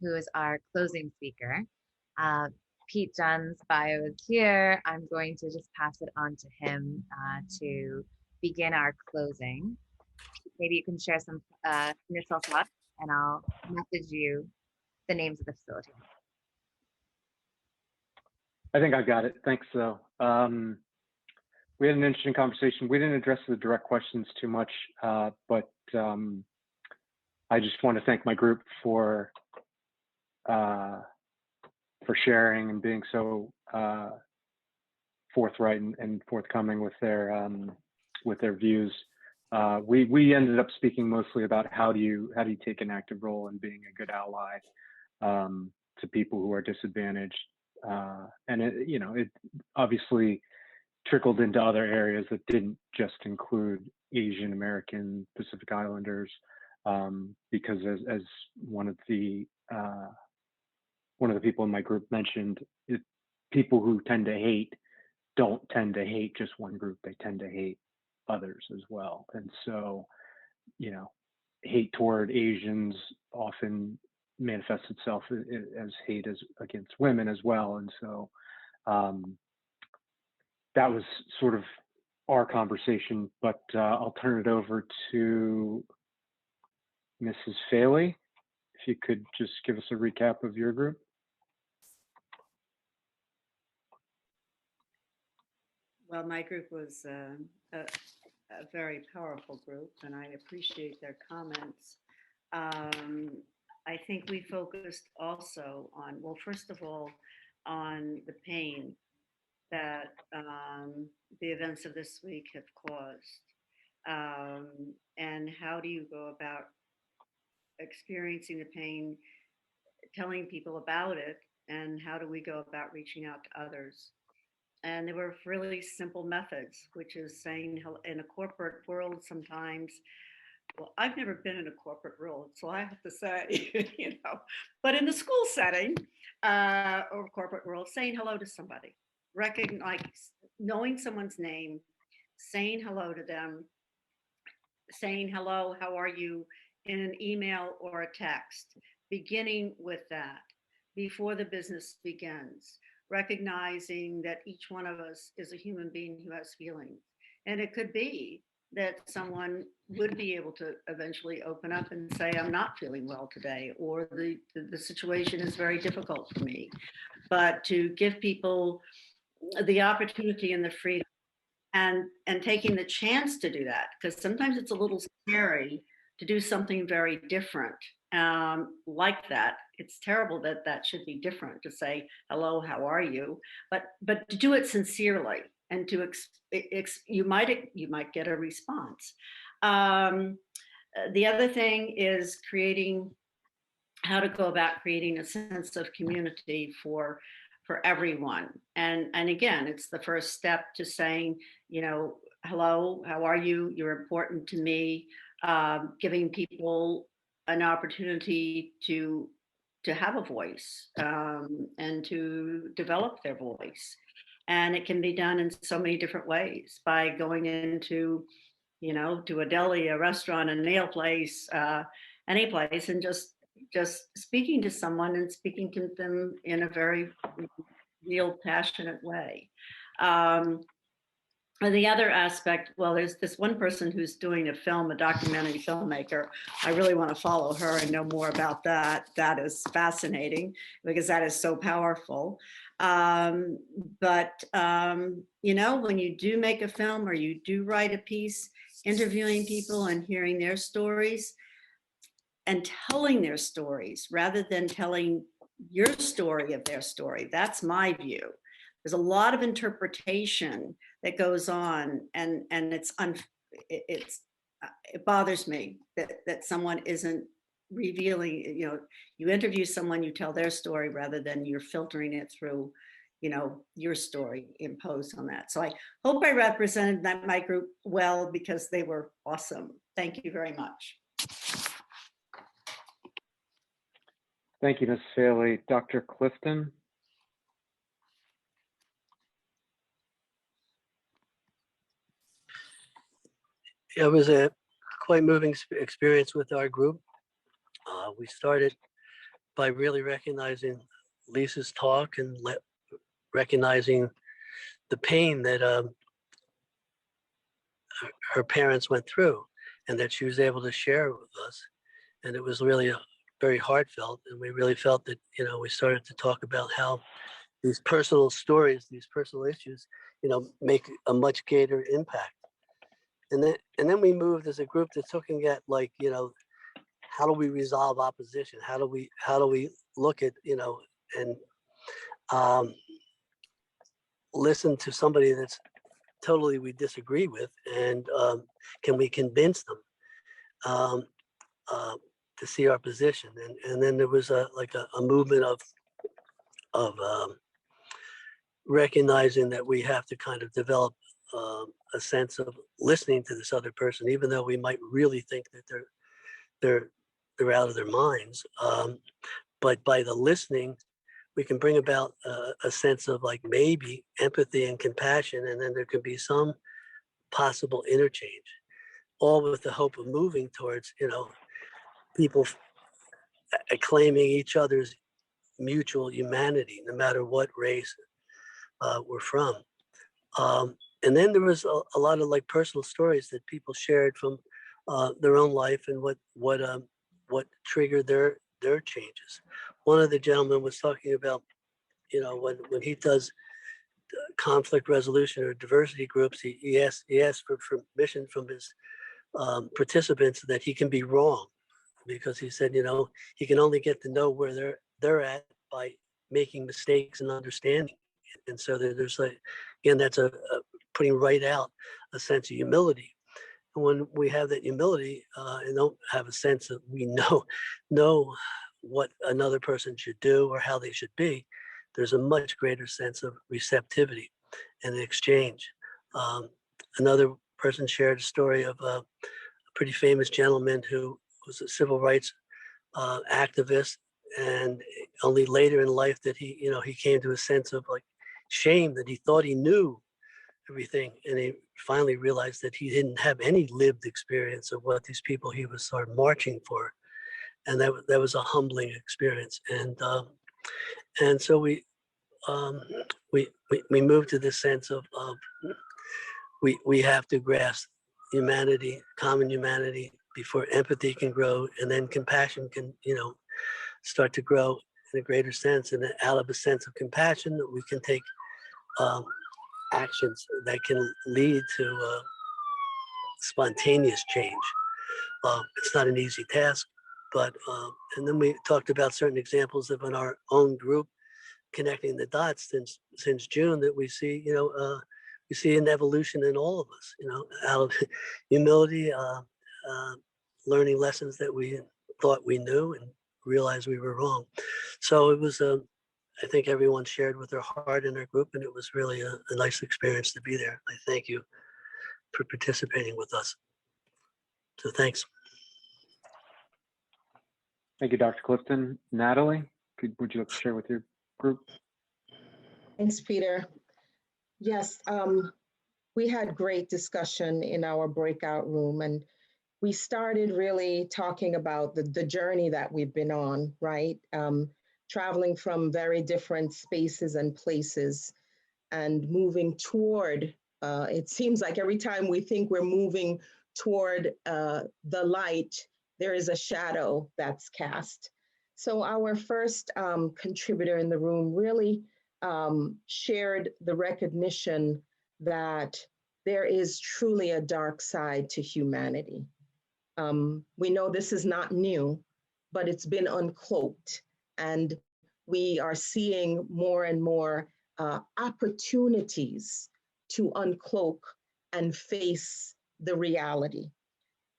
who is our closing speaker. Uh, Pete Dunn's bio is here. I'm going to just pass it on to him to begin our closing. Maybe you can share some initial thoughts, and I'll message you the names of the facility. I think I got it. Thanks, though. We had an interesting conversation. We didn't address the direct questions too much, but I just want to thank my group for sharing and being so forthright and forthcoming with their views. We ended up speaking mostly about how do you take an active role in being a good ally to people who are disadvantaged, and it obviously trickled into other areas that didn't just include Asian American Pacific Islanders, because as one of the people in my group mentioned, people who tend to hate don't tend to hate just one group, they tend to hate others as well. And so, hate toward Asians often manifests itself as hate against women as well. And so that was sort of our conversation, but I'll turn it over to Mrs. Faley. If you could just give us a recap of your group. Well, my group was a very powerful group, and I appreciate their comments. I think we focused also on, well, first of all, on the pain that the events of this week have caused. And how do you go about experiencing the pain, telling people about it, and how do we go about reaching out to others? And there were really simple methods, which is saying in a corporate world sometimes, well, I've never been in a corporate world, so I have to say, but in the school setting or corporate world, saying hello to somebody, knowing someone's name, saying hello to them, saying hello, how are you, in an email or a text, beginning with that before the business begins, recognizing that each one of us is a human being who has feelings. And it could be that someone would be able to eventually open up and say, I'm not feeling well today, or the situation is very difficult for me. But to give people the opportunity and the freedom and taking the chance to do that, because sometimes it's a little scary to do something very different like that. It's terrible that that should be different, to say hello, how are you, but to do it sincerely, and to you might get a response. The other thing is how to go about creating a sense of community for everyone. And again, it's the first step to saying, hello, how are you? You're important to me. Giving people an opportunity to have a voice and to develop their voice. And it can be done in so many different ways, by going into, to a deli, a restaurant, a nail place, any place, and just speaking to someone and speaking to them in a very real, passionate way. The other aspect, well, there's this one person who's doing a documentary filmmaker. I really want to follow her and know more about that. That is fascinating, because that is so powerful. But when you do make a film or you do write a piece, interviewing people and hearing their stories and telling their stories rather than telling your story of their story, that's my view. There's a lot of interpretation that goes on, and it bothers me that someone isn't revealing. You interview someone, you tell their story rather than you're filtering it through, your story imposed on that. So I hope I represented my group well, because they were awesome. Thank you very much. Thank you, Ms. Faley. Dr. Clifton. It was a quite moving experience with our group. We started by really recognizing Lisa's talk and recognizing the pain that her parents went through, and that she was able to share with us. And it was really very heartfelt. And we really felt that, we started to talk about how these personal stories, these personal issues, make a much greater impact. And then we moved as a group to looking at, like, how do we resolve opposition? How do we look at, and listen to somebody that's totally we disagree with, and can we convince them to see our position? And then there was a movement of recognizing that we have to kind of develop a sense of listening to this other person, even though we might really think that they're out of their minds. But by the listening, we can bring about a sense of, like, maybe empathy and compassion, and then there could be some possible interchange, all with the hope of moving towards, people acclaiming each other's mutual humanity, no matter what race we're from. And then there was a lot of, like, personal stories that people shared from their own life, and what triggered their changes. One of the gentlemen was talking about, when he does conflict resolution or diversity groups, he asks for permission from his participants that he can be wrong, because he said, he can only get to know where they're at by making mistakes and understanding. And so there's, like, again, that's a putting right out a sense of humility. And when we have that humility and don't have a sense that we know what another person should do or how they should be, there's a much greater sense of receptivity and exchange. Another person shared a story of a pretty famous gentleman who was a civil rights activist, and only later in life that he came to a sense of, like, shame, that he thought he knew everything, and he finally realized that he didn't have any lived experience of what these people he was sort of marching for, and that was a humbling experience. And so we moved to this sense of we have to grasp humanity, common humanity, before empathy can grow, and then compassion can start to grow in a greater sense. And out of a sense of compassion, we can take actions that can lead to spontaneous change. It's not an easy task, but and then we talked about certain examples of, in our own group, connecting the dots since June, that we see we see an evolution in all of us, out of humility, learning lessons that we thought we knew and realized we were wrong. So it was I think everyone shared with their heart in their group, and it was really a nice experience to be there. I thank you for participating with us. So thanks. Thank you, Dr. Clifton. Natalie, would you like to share with your group? Thanks, Peter. Yes, we had great discussion in our breakout room, and we started really talking about the journey that we've been on, right? Traveling from very different spaces and places and moving toward, it seems like every time we think we're moving toward the light, there is a shadow that's cast. So our first contributor in the room really shared the recognition that there is truly a dark side to humanity. We know this is not new, but it's been uncloaked, and we are seeing more and more opportunities to uncloak and face the reality.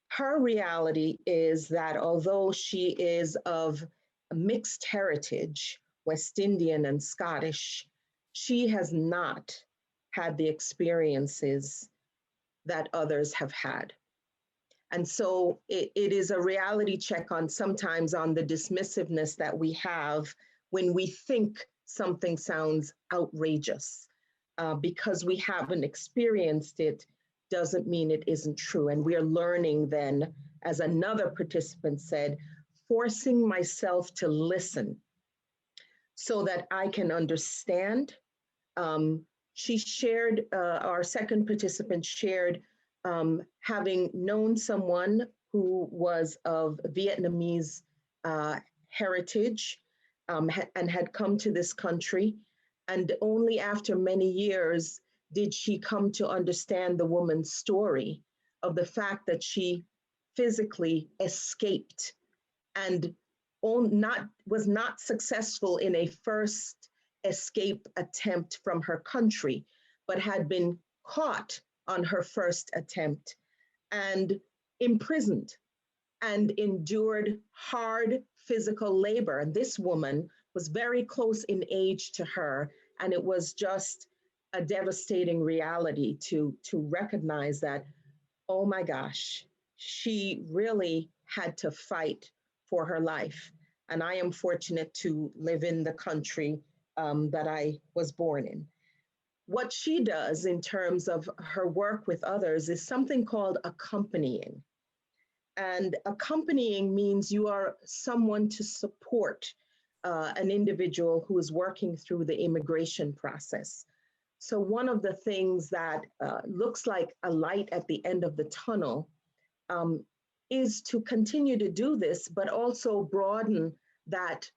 Her reality is that although she is of mixed heritage, West Indian and Scottish, she has not had the experiences that others have had. And so it is a reality check on sometimes on the dismissiveness that we have when we think something sounds outrageous. Because we haven't experienced it doesn't mean it isn't true. And we are learning then, as another participant said, forcing myself to listen so that I can understand. She shared, our second participant shared, having known someone who was of Vietnamese heritage, and had come to this country. And only after many years did she come to understand the woman's story of the fact that she physically escaped and was not successful in a first escape attempt from her country, but had been caught on her first attempt and imprisoned and endured hard physical labor. And this woman was very close in age to her, and it was just a devastating reality to recognize that, oh my gosh, she really had to fight for her life. And I am fortunate to live in the country that I was born in. What she does in terms of her work with others is something called accompanying. And accompanying means you are someone to support an individual who is working through the immigration process. So one of the things that looks like a light at the end of the tunnel is to continue to do this, but also broaden that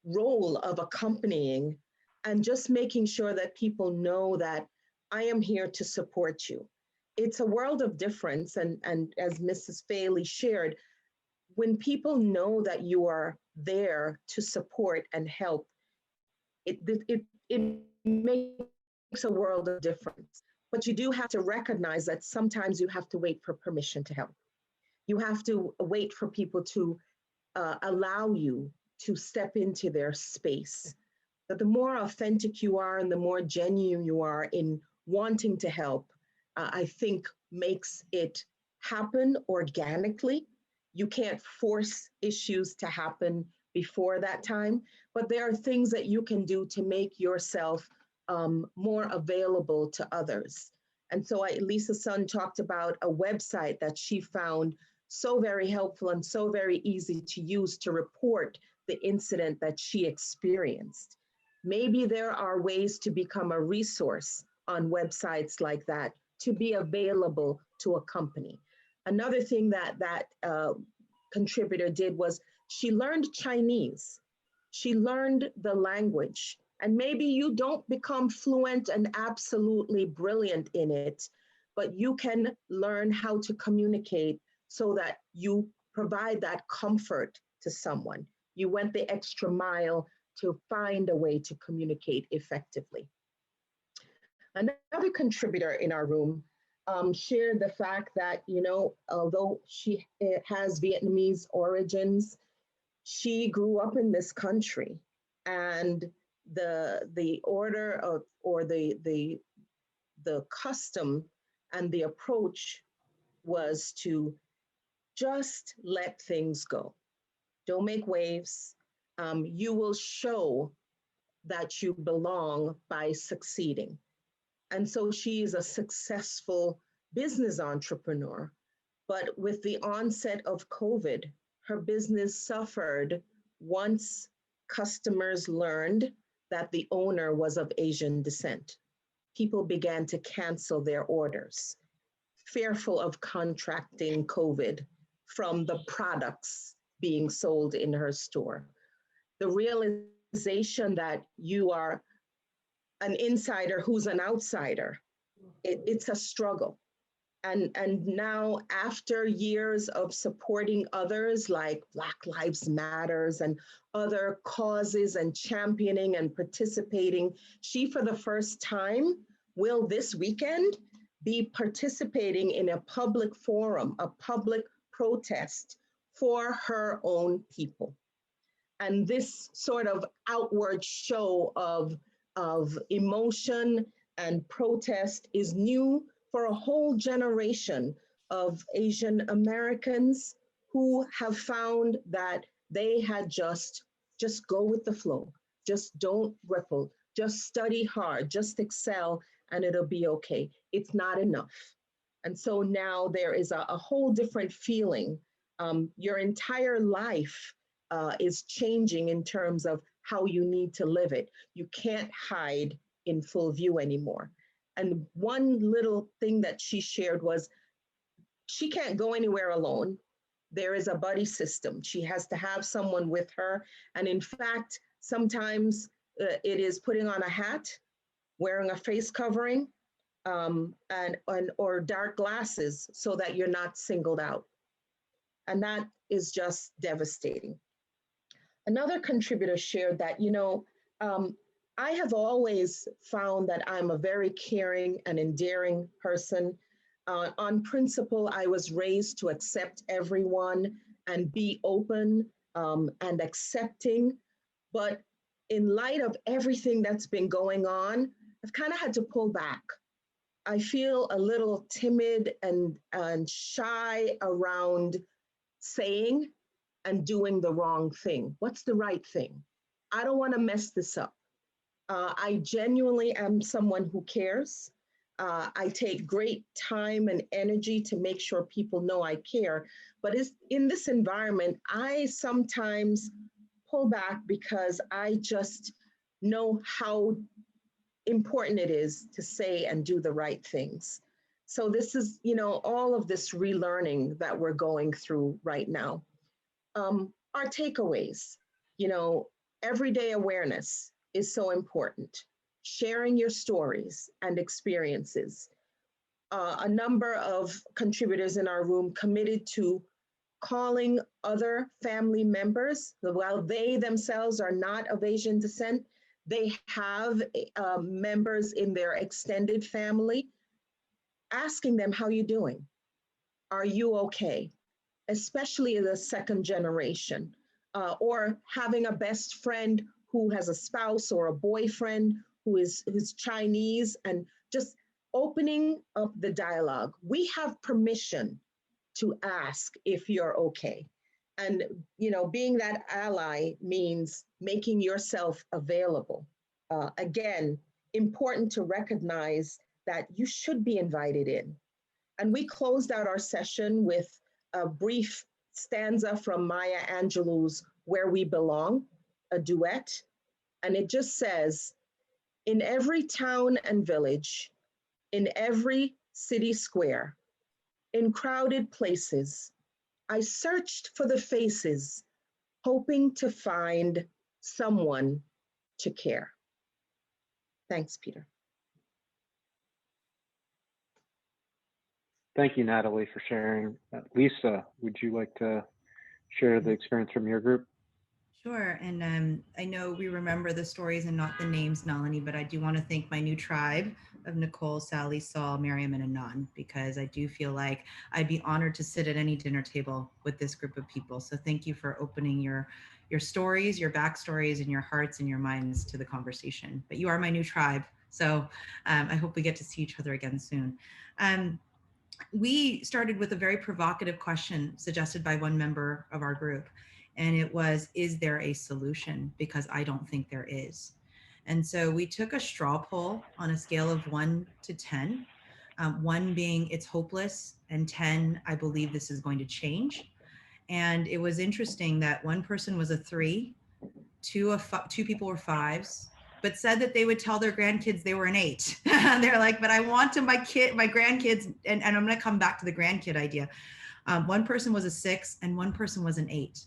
role of accompanying and just making sure that people know that I am here to support you. It's a world of difference. And as Mrs. Faley shared, when people know that you are there to support and help, it makes a world of difference. But you do have to recognize that sometimes you have to wait for permission to help. You have to wait for people to allow you to step into their space. But the more authentic you are and the more genuine you are in wanting to help, I think makes it happen organically. You can't force issues to happen before that time, but there are things that you can do to make yourself more available to others. And so Lisa Sun talked about a website that she found so very helpful and so very easy to use to report the incident that she experienced. Maybe there are ways to become a resource on websites like that to be available to a company. Another thing that contributor did was she learned Chinese. She learned the language. And maybe you don't become fluent and absolutely brilliant in it, but you can learn how to communicate so that you provide that comfort to someone. You went the extra mile to find a way to communicate effectively. Another contributor in our room shared the fact that, you know, although she has Vietnamese origins, she grew up in this country, and the order of, or the custom and the approach was to just let things go. Don't make waves. You will show that you belong by succeeding. And so she is a successful business entrepreneur. But with the onset of COVID, her business suffered once customers learned that the owner was of Asian descent. People began to cancel their orders, fearful of contracting COVID from the products being sold in her store. The realization that you are an insider who's an outsider, it's a struggle. And now, after years of supporting others like Black Lives Matters and other causes and championing and participating, she for the first time will this weekend be participating in a public forum, a public protest for her own people. And this sort of outward show of emotion and protest is new for a whole generation of Asian Americans who have found that they had just go with the flow, just don't ripple, just study hard, just excel, and it'll be okay. It's not enough. And so now there is a whole different feeling. Your entire life is changing in terms of how you need to live it. You can't hide in full view anymore. And one little thing that she shared was she can't go anywhere alone. There is a buddy system. She has to have someone with her. And in fact, sometimes it is putting on a hat, wearing a face covering, and or dark glasses so that you're not singled out. And that is just devastating. Another contributor shared that, I have always found that I'm a very caring and endearing person. On principle, I was raised to accept everyone and be open and accepting. But in light of everything that's been going on, I've kind of had to pull back. I feel a little timid and shy around saying and doing the wrong thing. What's the right thing? I don't want to mess this up. I genuinely am someone who cares. I take great time and energy to make sure people know I care. But in this environment, I sometimes pull back because I just know how important it is to say and do the right things. So this is, all of this relearning that we're going through right now. Our takeaways, everyday awareness is so important. Sharing your stories and experiences. A number of contributors in our room committed to calling other family members, while they themselves are not of Asian descent, they have members in their extended family, asking them, how you doing? Are you okay? Especially the second generation, or having a best friend who has a spouse or a boyfriend who's Chinese, and just opening up the dialogue. We have permission to ask if you're okay. And, being that ally means making yourself available. Again, important to recognize that you should be invited in. And we closed out our session with a brief stanza from Maya Angelou's Where We Belong, a duet. And it just says, in every town and village, in every city square, in crowded places, I searched for the faces, hoping to find someone to care. Thanks, Peter. Thank you, Natalie, for sharing. Lisa, would you like to share the experience from your group? Sure. And I know we remember the stories and not the names, Nalini, but I do want to thank my new tribe of Nicole, Sally, Saul, Miriam, and Anon, because I do feel like I'd be honored to sit at any dinner table with this group of people. So thank you for opening your stories, your backstories, and your hearts and your minds to the conversation. But you are my new tribe. So I hope we get to see each other again soon. We started with a very provocative question suggested by one member of our group. And it was, is there a solution? Because I don't think there is. And so we took a straw poll on a scale of 1 to 10, 1 being it's hopeless, and 10, I believe this is going to change. And it was interesting that one person was a 3, two people were 5s, but said that they would tell their grandkids they were an 8. They're like, but I want to my grandkids, and I'm going to come back to the grandkid idea. One person was a 6 and one person was an 8.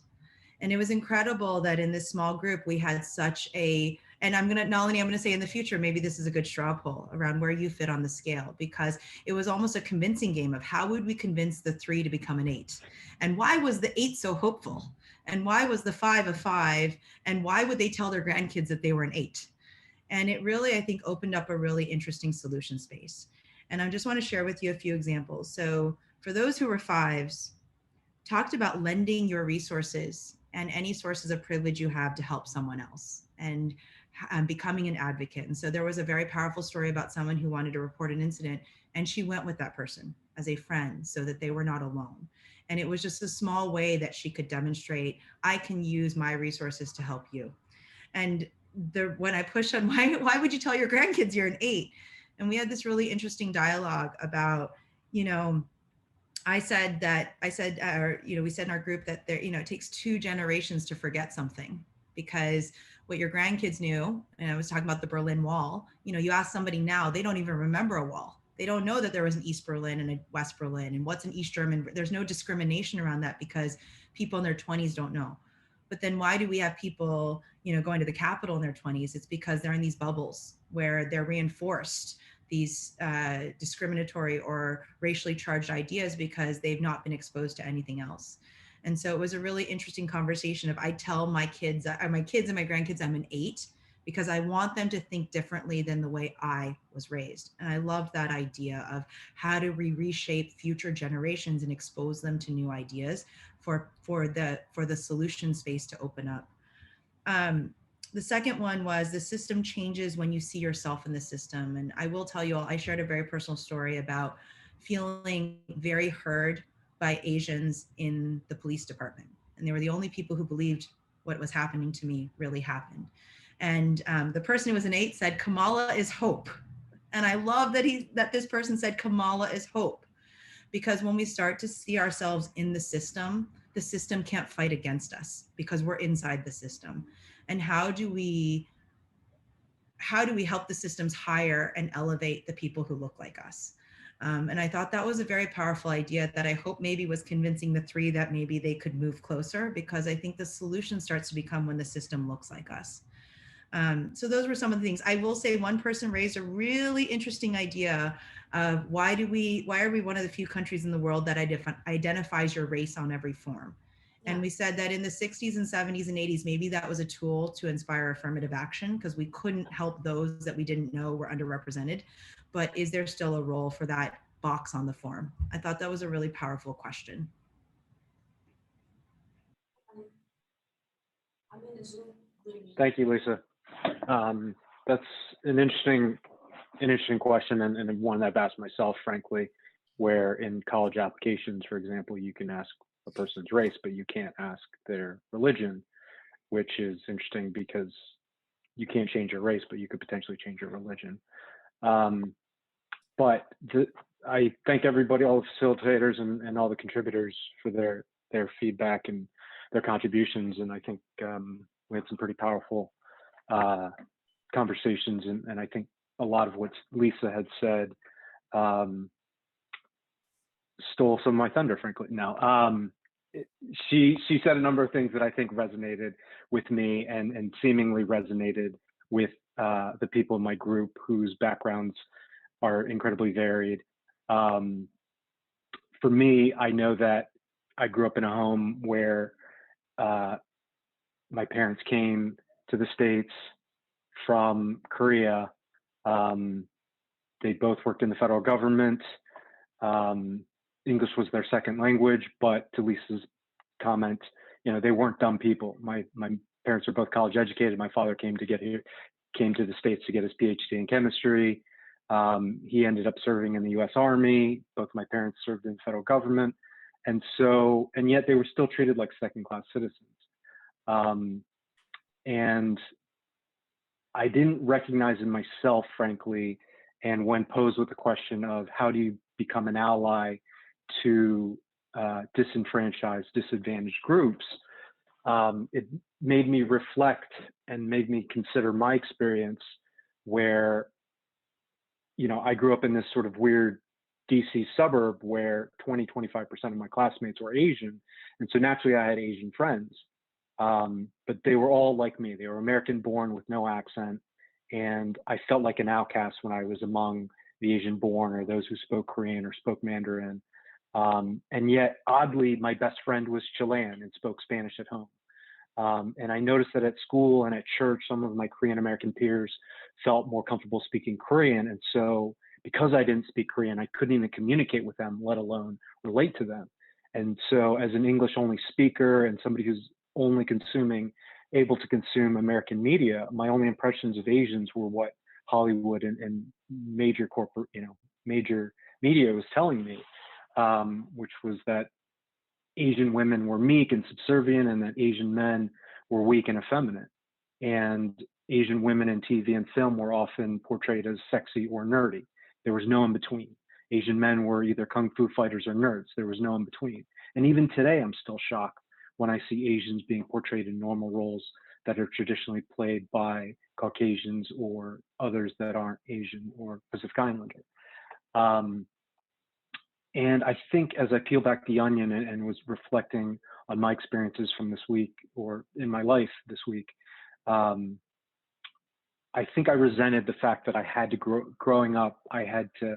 And it was incredible that in this small group, we had such and Nalini, I'm going to say in the future, maybe this is a good straw poll around where you fit on the scale, because it was almost a convincing game of how would we convince the 3 to become an 8? And why was the 8 so hopeful? And why was the 5 a 5? And why would they tell their grandkids that they were an 8? And it really, I think, opened up a really interesting solution space. And I just want to share with you a few examples. So for those who were 5s, talked about lending your resources and any sources of privilege you have to help someone else, and becoming an advocate. And so there was a very powerful story about someone who wanted to report an incident, and she went with that person as a friend so that they were not alone. And it was just a small way that she could demonstrate, I can use my resources to help you. And when I pushed on why would you tell your grandkids you're an 8? And we had this really interesting dialogue about, I said, or, we said in our group that there, it takes 2 generations to forget something, because what your grandkids knew, and I was talking about the Berlin Wall, you ask somebody now, they don't even remember a wall. They don't know that there was an East Berlin and a West Berlin, and what's an East German. There's no discrimination around that because people in their 20s don't know. But then why do we have people, going to the Capitol in their 20s? It's because they're in these bubbles where they're reinforced these discriminatory or racially charged ideas because they've not been exposed to anything else. And so it was a really interesting conversation. If I tell my kids and my grandkids I'm an 8, because I want them to think differently than the way I was raised. And I loved that idea of how do we reshape future generations and expose them to new ideas for the solution space to open up. The second one was the system changes when you see yourself in the system. And I will tell you all, I shared a very personal story about feeling very heard by Asians in the police department. And they were the only people who believed what was happening to me really happened. And the person who was an 8 said, Kamala is hope. And I love that this person said Kamala is hope, because when we start to see ourselves in the system can't fight against us because we're inside the system. And how do we help the systems hire and elevate the people who look like us? And I thought that was a very powerful idea that I hope maybe was convincing the 3 that maybe they could move closer, because I think the solution starts to become when the system looks like us. So those were some of the things. I will say one person raised a really interesting idea of why are we one of the few countries in the world that identifies your race on every form? And we said that in the 60s and 70s and 80s, maybe that was a tool to inspire affirmative action because we couldn't help those that we didn't know were underrepresented. But is there still a role for that box on the form? I thought that was a really powerful question. Thank you, Lisa. That's an interesting question, and one that I've asked myself, frankly, where in college applications, for example, you can ask a person's race, but you can't ask their religion, which is interesting because you can't change your race, but you could potentially change your religion. But I thank everybody, all the facilitators and all the contributors for their feedback and their contributions. And I think we had some pretty powerful conversations, and I think a lot of what Lisa had said stole some of my thunder, frankly. Now, she said a number of things that I think resonated with me and seemingly resonated with the people in my group whose backgrounds are incredibly varied. For me, I know that I grew up in a home where my parents came to the States from Korea. They both worked in the federal government. English was their second language, but to Lisa's comment, they weren't dumb people. My parents were both college educated. My father came to the States to get his PhD in chemistry. He ended up serving in the U.S. Army. Both my parents served in the federal government. And yet they were still treated like second-class citizens. And I didn't recognize in myself, frankly, and when posed with the question of how do you become an ally to disenfranchised, disadvantaged groups, it made me reflect and made me consider my experience where, I grew up in this sort of weird DC suburb where 25% of my classmates were Asian. And so naturally I had Asian friends, but they were all like me. They were American born with no accent. And I felt like an outcast when I was among the Asian born or those who spoke Korean or spoke Mandarin. And yet, oddly, my best friend was Chilean and spoke Spanish at home. And I noticed that at school and at church, some of my Korean American peers felt more comfortable speaking Korean. And so because I didn't speak Korean, I couldn't even communicate with them, let alone relate to them. And so as an English only speaker and somebody who's only able to consume American media, my only impressions of Asians were what Hollywood and major corporate, major media was telling me, which was that Asian women were meek and subservient and that Asian men were weak and effeminate. And Asian women in TV and film were often portrayed as sexy or nerdy. There was no in between. Asian men were either kung fu fighters or nerds. There was no in between. And even today, I'm still shocked when I see Asians being portrayed in normal roles that are traditionally played by Caucasians or others that aren't Asian or Pacific Islander. And I think as I peel back the onion and was reflecting on my experiences from this week or in my life this week, I think I resented the fact that I had to growing up, I had to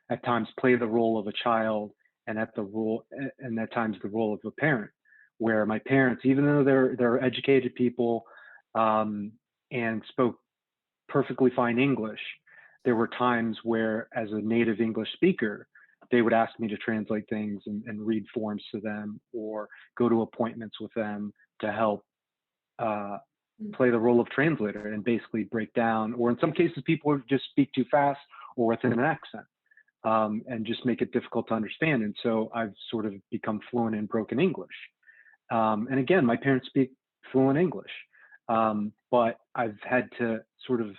at times play the role of a child and at times the role of a parent, where my parents, even though they're educated people and spoke perfectly fine English, there were times where as a native English speaker, they would ask me to translate things and read forms to them or go to appointments with them to help play the role of translator and basically break down, or in some cases, people would just speak too fast or with an accent and just make it difficult to understand. And so I've sort of become fluent in broken English. And again, my parents speak fluent English, but I've had to sort of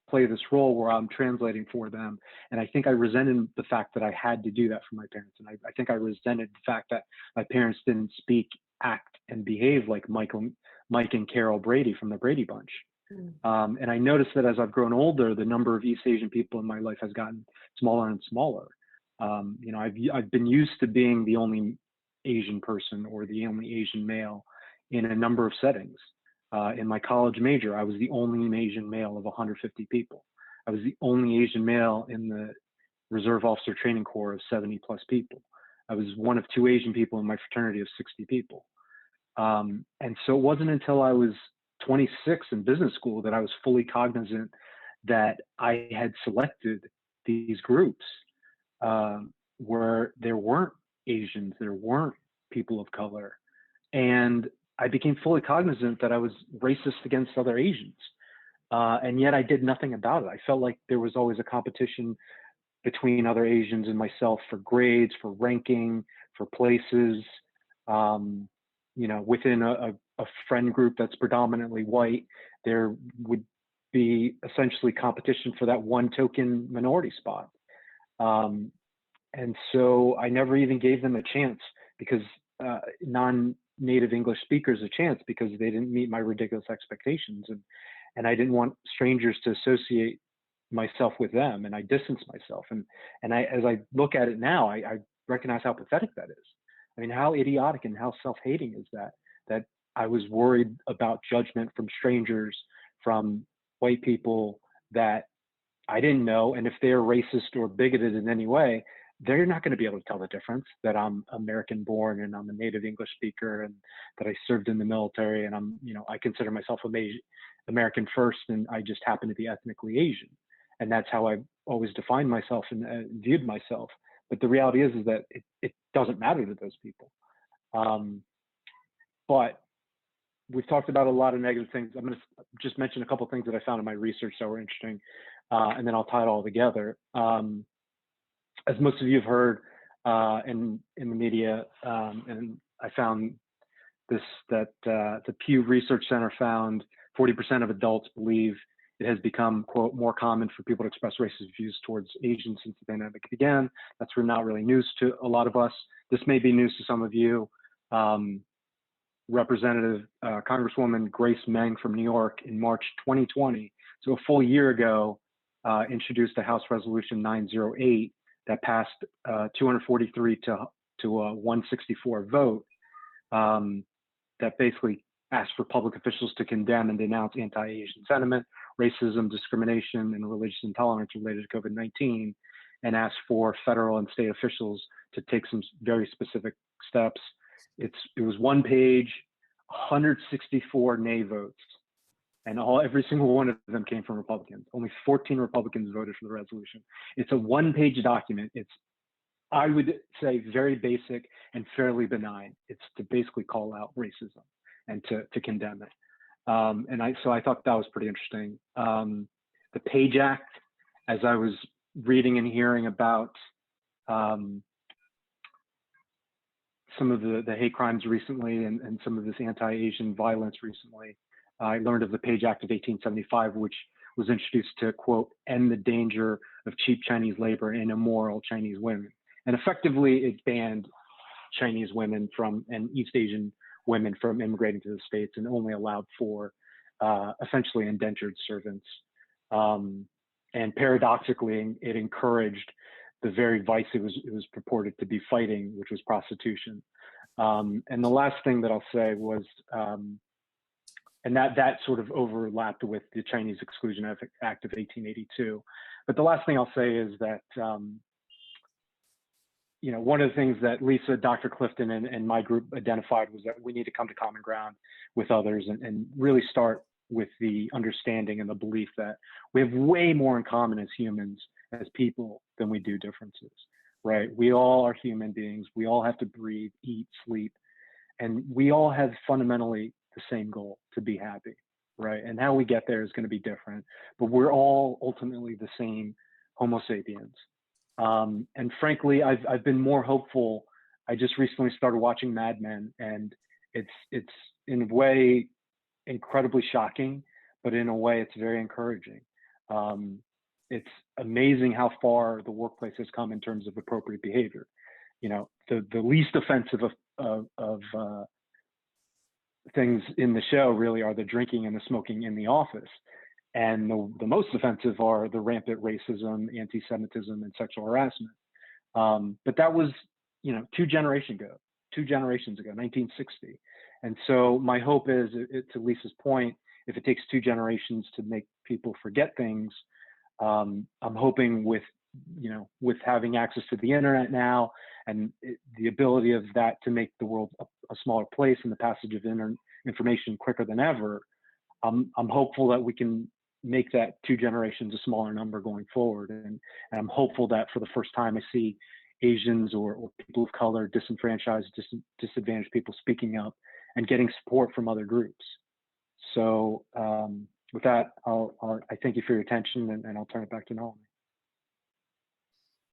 play this role where I'm translating for them. And I think I resented the fact that I had to do that for my parents. And I think I resented the fact that my parents didn't speak, act, and behave like Mike and Carol Brady from the Brady Bunch. And I noticed that as I've grown older, the number of East Asian people in my life has gotten smaller and smaller. You know, I've been used to being the only Asian person or the only Asian male in a number of settings. In my college major, I was the only Asian male of 150 people. I was the only Asian male in the Reserve Officer Training Corps of 70 plus people. I was one of 2 Asian people in my fraternity of 60 people. And so it wasn't until I was 26 in business school that I was fully cognizant that I had selected these groups where there weren't Asians, there weren't people of color. And I became fully cognizant that I was racist against other Asians. And yet I did nothing about it. I felt like there was always a competition between other Asians and myself for grades, for ranking, for places. You know, within a friend group that's predominantly white, there would be essentially competition for that one token minority spot. And so I never even gave them a chance because non-native English speakers a chance because they didn't meet my ridiculous expectations. And I didn't want strangers to associate myself with them, and I distanced myself. And as I look at it now, I recognize how pathetic that is. I mean, how idiotic and how self-hating is that I was worried about judgment from strangers, from white people that I didn't know. And if they're racist or bigoted in any way, they're not going to be able to tell the difference that I'm American born and I'm a native English speaker and that I served in the military and I'm, you know, I consider myself American first and I just happen to be ethnically Asian. And that's how I always defined myself and viewed myself. But the reality is that it doesn't matter to those people. But we've talked about a lot of negative things. I'm going to just mention a couple of things that I found in my research that were interesting, and then I'll tie it all together. As most of you have heard in the media, and I found this, that the Pew Research Center found 40% of adults believe it has become, quote, more common for people to express racist views towards Asians since the pandemic began. That's not really news to a lot of us. This may be news to some of you. Representative Congresswoman Grace Meng from New York in March 2020, so a full year ago, introduced a House Resolution 908 that passed 243 to a 164 vote that basically asked for public officials to condemn and denounce anti-Asian sentiment, racism, discrimination, and religious intolerance related to COVID-19, and asked for federal and state officials to take some very specific steps. It was one page, 164 nay votes, and every single one of them came from Republicans. Only 14 Republicans voted for the resolution. It's a one-page document. It's, I would say, very basic and fairly benign. It's to basically call out racism and to condemn it. So I thought that was pretty interesting. The PAGE Act, as I was reading and hearing about some of the hate crimes recently and some of this anti-Asian violence recently, I learned of the PAGE Act of 1875, which was introduced to, quote, end the danger of cheap Chinese labor and immoral Chinese women. And effectively, it banned Chinese women from and East Asian women from immigrating to the States and only allowed for essentially indentured servants. And paradoxically, it encouraged the very vice it was purported to be fighting, which was prostitution. And the last thing that I'll say was, and that sort of overlapped with the Chinese Exclusion Act of 1882. But the last thing I'll say is that, you know, one of the things that Lisa, Dr. Clifton, and my group identified was that we need to come to common ground with others and really start with the understanding and the belief that we have way more in common as humans, as people, than we do differences, right? We all are human beings. We all have to breathe, eat, sleep, and we all have fundamentally the same goal, to be happy, right? And how we get there is going to be different, but we're all ultimately the same Homo sapiens. And frankly, I've been more hopeful. I just recently started watching Mad Men, and it's in a way incredibly shocking, but in a way it's very encouraging. It's amazing how far the workplace has come in terms of appropriate behavior. You know, the least offensive of things in the show really are the drinking and the smoking in the office. And the most offensive are the rampant racism, anti-Semitism, and sexual harassment. But that was, you know, two generations ago, 1960. And so my hope is, to Lisa's point, if it takes two generations to make people forget things, I'm hoping with having access to the internet now and the ability of that to make the world a smaller place and the passage of information quicker than ever, I'm hopeful that we can make that two generations a smaller number going forward. And I'm hopeful that for the first time I see Asians or people of color, disenfranchised, disadvantaged people speaking up and getting support from other groups. So with that, I thank you for your attention, and I'll turn it back to Nalini.